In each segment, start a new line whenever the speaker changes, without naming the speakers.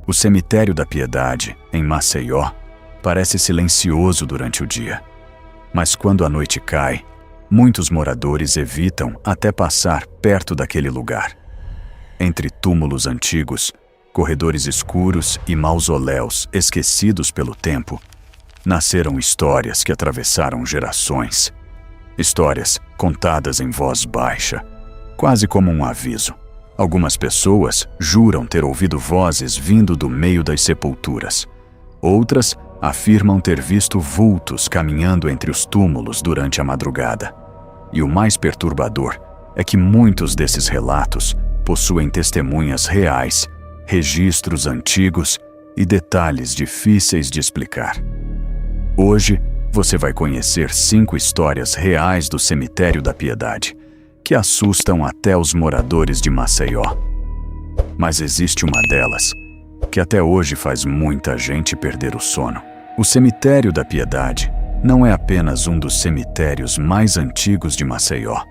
O cemitério da Piedade, em Maceió, parece silencioso durante o dia. Mas quando a noite cai, muitos moradores evitam até passar perto daquele lugar. Entre túmulos antigos, corredores escuros e mausoléus esquecidos pelo tempo, nasceram histórias que atravessaram gerações. Histórias contadas em voz baixa, quase como um aviso. Algumas pessoas juram ter ouvido vozes vindo do meio das sepulturas. Outras afirmam ter visto vultos caminhando entre os túmulos durante a madrugada. E o mais perturbador é que muitos desses relatos possuem testemunhas reais, registros antigos e detalhes difíceis de explicar. Hoje, você vai conhecer 5 histórias reais do Cemitério da Piedade, que assustam até os moradores de Maceió. Mas existe uma delas que até hoje faz muita gente perder o sono. O Cemitério da Piedade não é apenas um dos cemitérios mais antigos de Maceió.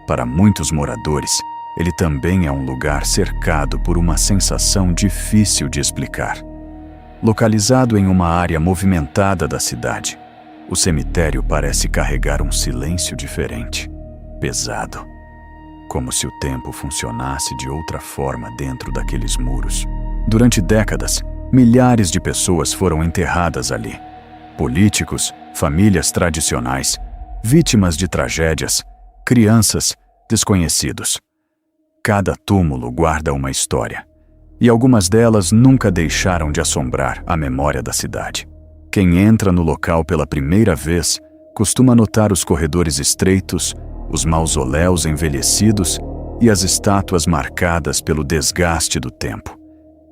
Para muitos moradores, ele também é um lugar cercado por uma sensação difícil de explicar. Localizado em uma área movimentada da cidade, o cemitério parece carregar um silêncio diferente, pesado, como se o tempo funcionasse de outra forma dentro daqueles muros. Durante décadas, milhares de pessoas foram enterradas ali. Políticos, famílias tradicionais, vítimas de tragédias, crianças, desconhecidos. Cada túmulo guarda uma história, e algumas delas nunca deixaram de assombrar a memória da cidade. Quem entra no local pela primeira vez costuma notar os corredores estreitos, os mausoléus envelhecidos e as estátuas marcadas pelo desgaste do tempo.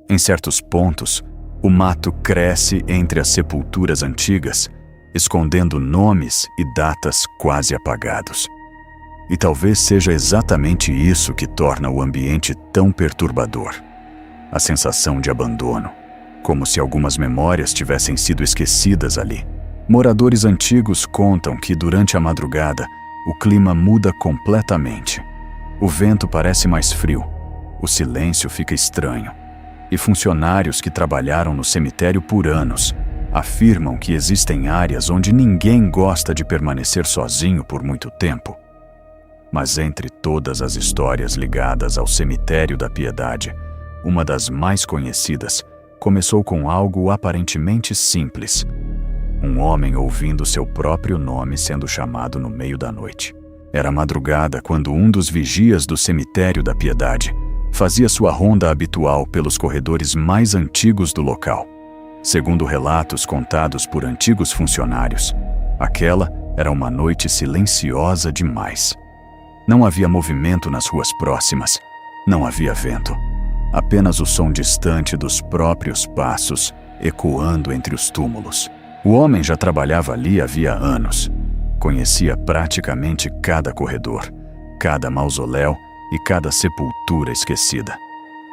Em certos pontos, o mato cresce entre as sepulturas antigas, escondendo nomes e datas quase apagados. E talvez seja exatamente isso que torna o ambiente tão perturbador. A sensação de abandono, como se algumas memórias tivessem sido esquecidas ali. Moradores antigos contam que durante a madrugada, o clima muda completamente. O vento parece mais frio, o silêncio fica estranho. E funcionários que trabalharam no cemitério por anos afirmam que existem áreas onde ninguém gosta de permanecer sozinho por muito tempo. Mas entre todas as histórias ligadas ao Cemitério da Piedade, uma das mais conhecidas começou com algo aparentemente simples. Um homem ouvindo seu próprio nome sendo chamado no meio da noite. Era madrugada quando um dos vigias do Cemitério da Piedade fazia sua ronda habitual pelos corredores mais antigos do local. Segundo relatos contados por antigos funcionários, aquela era uma noite silenciosa demais. Não havia movimento nas ruas próximas, não havia vento. Apenas o som distante dos próprios passos ecoando entre os túmulos. O homem já trabalhava ali havia anos. Conhecia praticamente cada corredor, cada mausoléu e cada sepultura esquecida.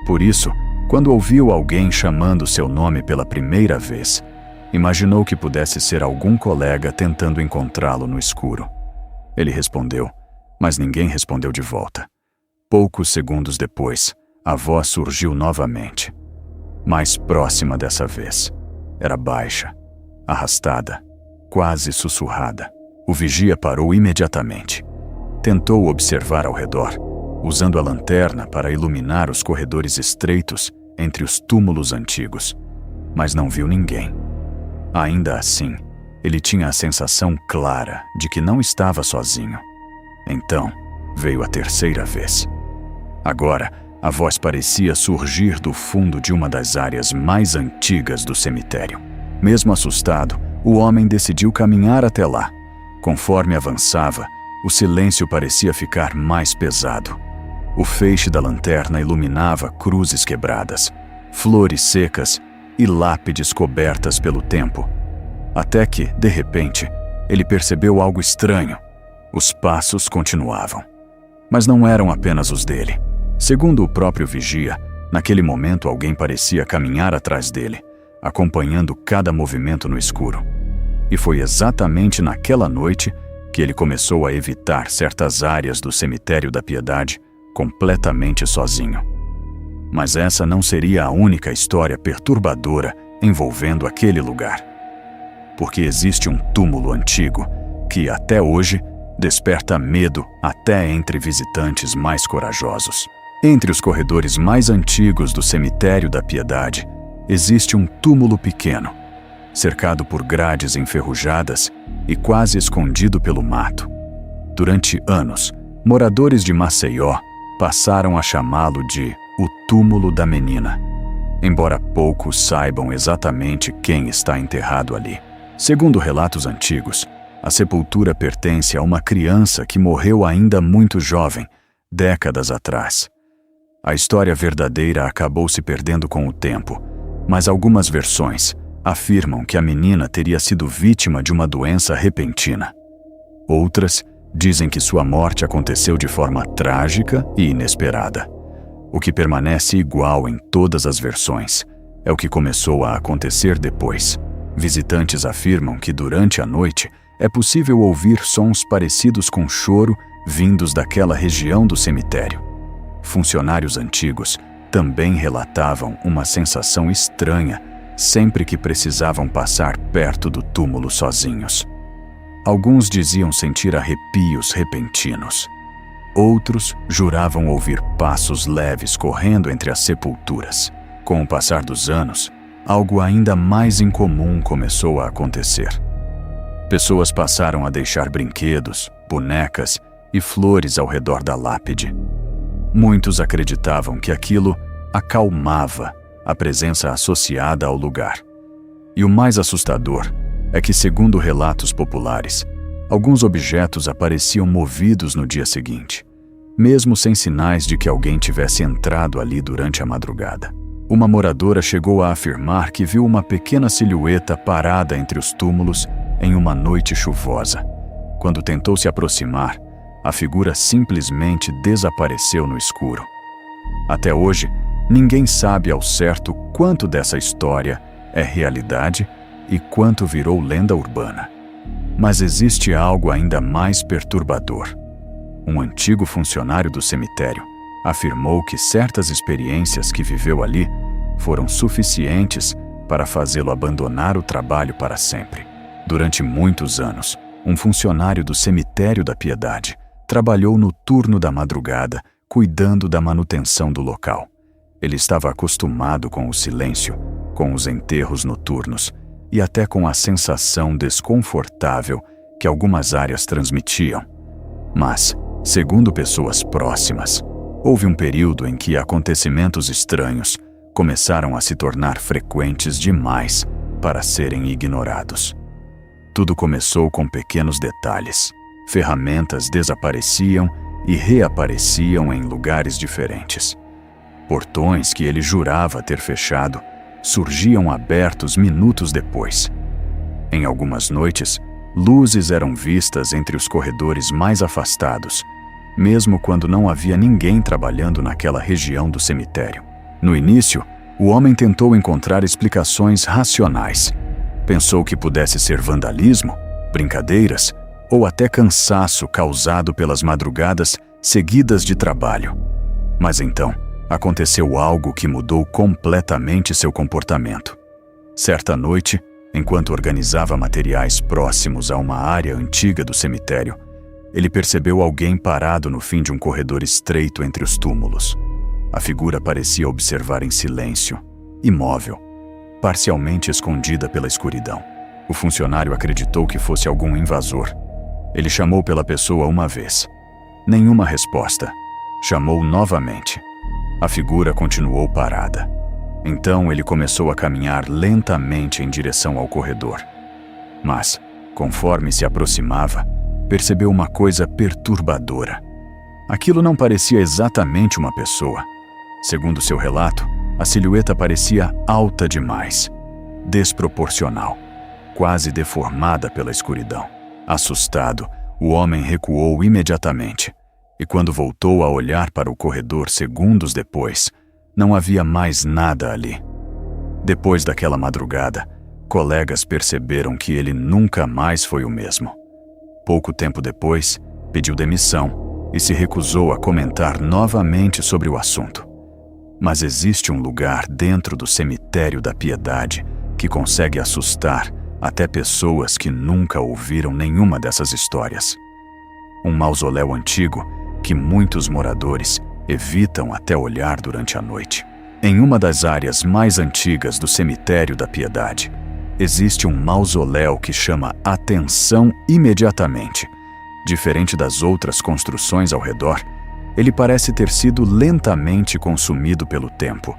Por isso, quando ouviu alguém chamando seu nome pela primeira vez, imaginou que pudesse ser algum colega tentando encontrá-lo no escuro. Ele respondeu, mas ninguém respondeu de volta. Poucos segundos depois, a voz surgiu novamente, mais próxima dessa vez. Era baixa, arrastada, quase sussurrada. O vigia parou imediatamente. Tentou observar ao redor, usando a lanterna para iluminar os corredores estreitos entre os túmulos antigos, mas não viu ninguém. Ainda assim, ele tinha a sensação clara de que não estava sozinho. Então, veio a terceira vez. Agora, a voz parecia surgir do fundo de uma das áreas mais antigas do cemitério. Mesmo assustado, o homem decidiu caminhar até lá. Conforme avançava, o silêncio parecia ficar mais pesado. O feixe da lanterna iluminava cruzes quebradas, flores secas e lápides cobertas pelo tempo. Até que, de repente, ele percebeu algo estranho. Os passos continuavam. Mas não eram apenas os dele. Segundo o próprio vigia, naquele momento alguém parecia caminhar atrás dele, acompanhando cada movimento no escuro. E foi exatamente naquela noite que ele começou a evitar certas áreas do Cemitério da Piedade completamente sozinho. Mas essa não seria a única história perturbadora envolvendo aquele lugar. Porque existe um túmulo antigo que, até hoje, desperta medo até entre visitantes mais corajosos. Entre os corredores mais antigos do Cemitério da Piedade, existe um túmulo pequeno, cercado por grades enferrujadas e quase escondido pelo mato. Durante anos, moradores de Maceió passaram a chamá-lo de o Túmulo da Menina, embora poucos saibam exatamente quem está enterrado ali. Segundo relatos antigos, a sepultura pertence a uma criança que morreu ainda muito jovem, décadas atrás. A história verdadeira acabou se perdendo com o tempo, mas algumas versões afirmam que a menina teria sido vítima de uma doença repentina. Outras dizem que sua morte aconteceu de forma trágica e inesperada. O que permanece igual em todas as versões é o que começou a acontecer depois. Visitantes afirmam que durante a noite é possível ouvir sons parecidos com choro vindos daquela região do cemitério. Funcionários antigos também relatavam uma sensação estranha sempre que precisavam passar perto do túmulo sozinhos. Alguns diziam sentir arrepios repentinos. Outros juravam ouvir passos leves correndo entre as sepulturas. Com o passar dos anos, algo ainda mais incomum começou a acontecer. Pessoas passaram a deixar brinquedos, bonecas e flores ao redor da lápide. Muitos acreditavam que aquilo acalmava a presença associada ao lugar. E o mais assustador é que, segundo relatos populares, alguns objetos apareciam movidos no dia seguinte, mesmo sem sinais de que alguém tivesse entrado ali durante a madrugada. Uma moradora chegou a afirmar que viu uma pequena silhueta parada entre os túmulos em uma noite chuvosa. Quando tentou se aproximar, a figura simplesmente desapareceu no escuro. Até hoje, ninguém sabe ao certo quanto dessa história é realidade e quanto virou lenda urbana. Mas existe algo ainda mais perturbador. Um antigo funcionário do cemitério afirmou que certas experiências que viveu ali foram suficientes para fazê-lo abandonar o trabalho para sempre. Durante muitos anos, um funcionário do Cemitério da Piedade trabalhou no turno da madrugada, cuidando da manutenção do local. Ele estava acostumado com o silêncio, com os enterros noturnos e até com a sensação desconfortável que algumas áreas transmitiam. Mas, segundo pessoas próximas, houve um período em que acontecimentos estranhos começaram a se tornar frequentes demais para serem ignorados. Tudo começou com pequenos detalhes. Ferramentas desapareciam e reapareciam em lugares diferentes. Portões que ele jurava ter fechado surgiam abertos minutos depois. Em algumas noites, luzes eram vistas entre os corredores mais afastados, mesmo quando não havia ninguém trabalhando naquela região do cemitério. No início, o homem tentou encontrar explicações racionais. Pensou que pudesse ser vandalismo, brincadeiras ou até cansaço causado pelas madrugadas seguidas de trabalho. Mas então, aconteceu algo que mudou completamente seu comportamento. Certa noite, enquanto organizava materiais próximos a uma área antiga do cemitério, ele percebeu alguém parado no fim de um corredor estreito entre os túmulos. A figura parecia observar em silêncio, imóvel, parcialmente escondida pela escuridão. O funcionário acreditou que fosse algum invasor. Ele chamou pela pessoa uma vez. Nenhuma resposta. Chamou novamente. A figura continuou parada. Então ele começou a caminhar lentamente em direção ao corredor. Mas, conforme se aproximava, percebeu uma coisa perturbadora. Aquilo não parecia exatamente uma pessoa. Segundo seu relato, a silhueta parecia alta demais, desproporcional, quase deformada pela escuridão. Assustado, o homem recuou imediatamente, e quando voltou a olhar para o corredor segundos depois, não havia mais nada ali. Depois daquela madrugada, colegas perceberam que ele nunca mais foi o mesmo. Pouco tempo depois, pediu demissão e se recusou a comentar novamente sobre o assunto. Mas existe um lugar dentro do cemitério da Piedade que consegue assustar até pessoas que nunca ouviram nenhuma dessas histórias. Um mausoléu antigo que muitos moradores evitam até olhar durante a noite. Em uma das áreas mais antigas do cemitério da Piedade, existe um mausoléu que chama atenção imediatamente. Diferente das outras construções ao redor, ele parece ter sido lentamente consumido pelo tempo.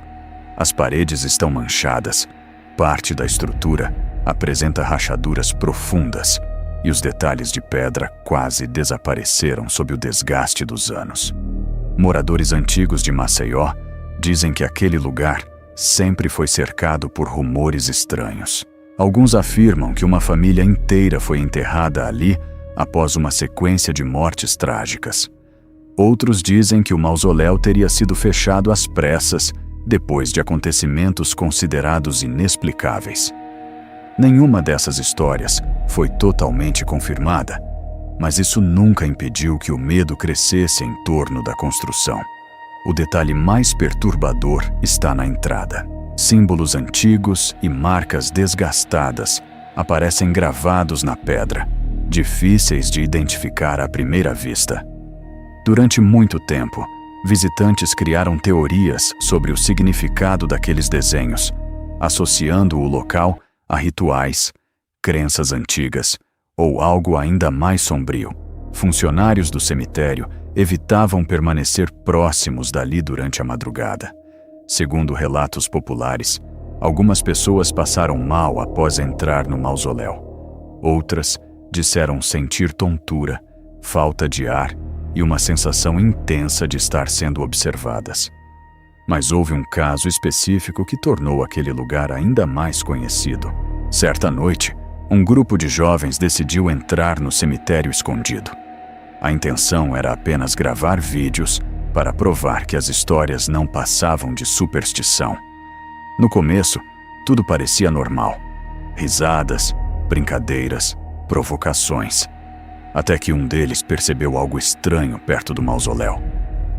As paredes estão manchadas, parte da estrutura apresenta rachaduras profundas e os detalhes de pedra quase desapareceram sob o desgaste dos anos. Moradores antigos de Maceió dizem que aquele lugar sempre foi cercado por rumores estranhos. Alguns afirmam que uma família inteira foi enterrada ali após uma sequência de mortes trágicas. Outros dizem que o mausoléu teria sido fechado às pressas depois de acontecimentos considerados inexplicáveis. Nenhuma dessas histórias foi totalmente confirmada, mas isso nunca impediu que o medo crescesse em torno da construção. O detalhe mais perturbador está na entrada. Símbolos antigos e marcas desgastadas aparecem gravados na pedra, difíceis de identificar à primeira vista. Durante muito tempo, visitantes criaram teorias sobre o significado daqueles desenhos, associando o local a rituais, crenças antigas ou algo ainda mais sombrio. Funcionários do cemitério evitavam permanecer próximos dali durante a madrugada. Segundo relatos populares, algumas pessoas passaram mal após entrar no mausoléu. Outras disseram sentir tontura, falta de ar e uma sensação intensa de estar sendo observadas. Mas houve um caso específico que tornou aquele lugar ainda mais conhecido. Certa noite, um grupo de jovens decidiu entrar no cemitério escondido. A intenção era apenas gravar vídeos para provar que as histórias não passavam de superstição. No começo, tudo parecia normal. Risadas, brincadeiras, provocações. Até que um deles percebeu algo estranho perto do mausoléu.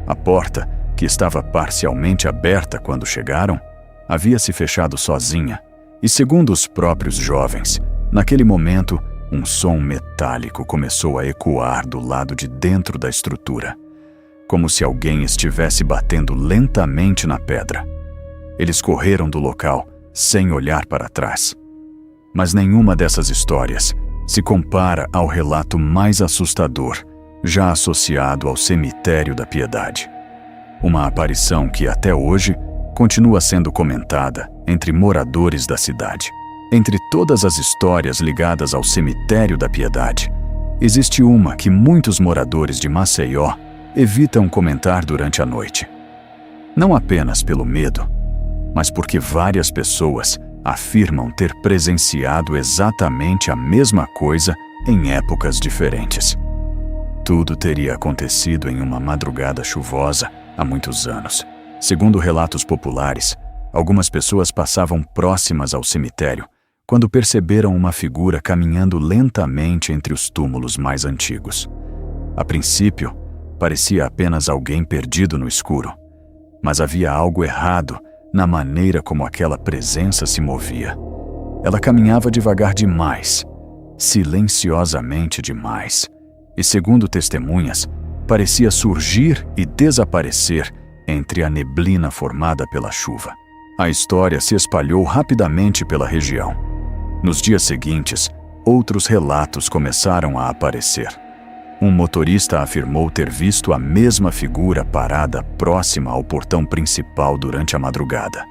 A porta, que estava parcialmente aberta quando chegaram, havia se fechado sozinha. E segundo os próprios jovens, naquele momento, um som metálico começou a ecoar do lado de dentro da estrutura, como se alguém estivesse batendo lentamente na pedra. Eles correram do local, sem olhar para trás. Mas nenhuma dessas histórias se compara ao relato mais assustador, já associado ao cemitério da Piedade. Uma aparição que até hoje continua sendo comentada entre moradores da cidade. Entre todas as histórias ligadas ao cemitério da Piedade, existe uma que muitos moradores de Maceió evitam comentar durante a noite. Não apenas pelo medo, mas porque várias pessoas afirmam ter presenciado exatamente a mesma coisa em épocas diferentes. Tudo teria acontecido em uma madrugada chuvosa há muitos anos. Segundo relatos populares, algumas pessoas passavam próximas ao cemitério quando perceberam uma figura caminhando lentamente entre os túmulos mais antigos. A princípio, parecia apenas alguém perdido no escuro, mas havia algo errado na maneira como aquela presença se movia. Ela caminhava devagar demais, silenciosamente demais, e, segundo testemunhas, parecia surgir e desaparecer entre a neblina formada pela chuva. A história se espalhou rapidamente pela região. Nos dias seguintes, outros relatos começaram a aparecer. Um motorista afirmou ter visto a mesma figura parada próxima ao portão principal durante a madrugada.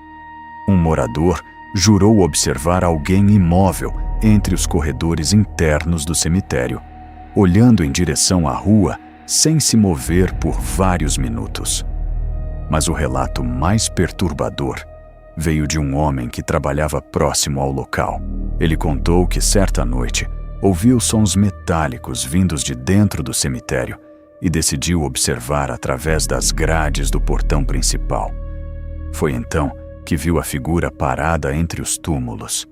Um morador jurou observar alguém imóvel entre os corredores internos do cemitério, olhando em direção à rua sem se mover por vários minutos. Mas o relato mais perturbador veio de um homem que trabalhava próximo ao local. Ele contou que certa noite ouviu sons metálicos vindos de dentro do cemitério e decidiu observar através das grades do portão principal. Foi então que viu a figura parada entre os túmulos.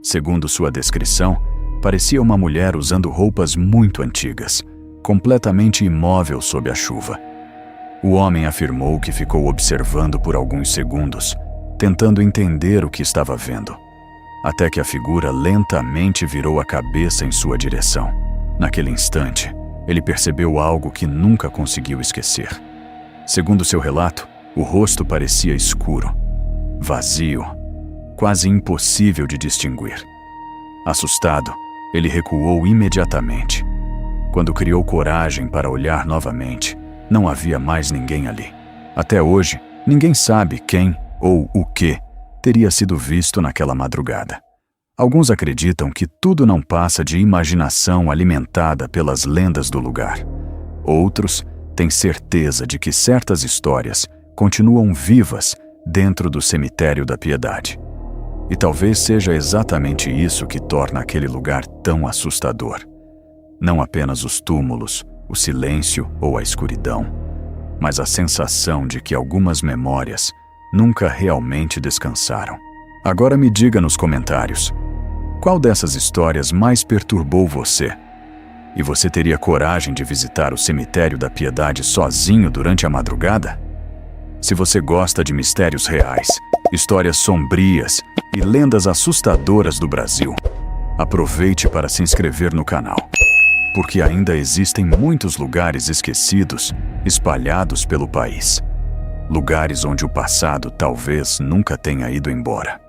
Segundo sua descrição, parecia uma mulher usando roupas muito antigas, completamente imóvel sob a chuva. O homem afirmou que ficou observando por alguns segundos, tentando entender o que estava vendo, até que a figura lentamente virou a cabeça em sua direção. Naquele instante, ele percebeu algo que nunca conseguiu esquecer. Segundo seu relato, o rosto parecia escuro, vazio, quase impossível de distinguir. Assustado, ele recuou imediatamente. Quando criou coragem para olhar novamente, não havia mais ninguém ali. Até hoje, ninguém sabe quem ou o que teria sido visto naquela madrugada. Alguns acreditam que tudo não passa de imaginação alimentada pelas lendas do lugar. Outros têm certeza de que certas histórias continuam vivas dentro do cemitério da Piedade. E talvez seja exatamente isso que torna aquele lugar tão assustador. Não apenas os túmulos, o silêncio ou a escuridão, mas a sensação de que algumas memórias nunca realmente descansaram. Agora me diga nos comentários, qual dessas histórias mais perturbou você? E você teria coragem de visitar o cemitério da Piedade sozinho durante a madrugada? Se você gosta de mistérios reais, histórias sombrias e lendas assustadoras do Brasil, aproveite para se inscrever no canal, porque ainda existem muitos lugares esquecidos espalhados pelo país. Lugares onde o passado talvez nunca tenha ido embora.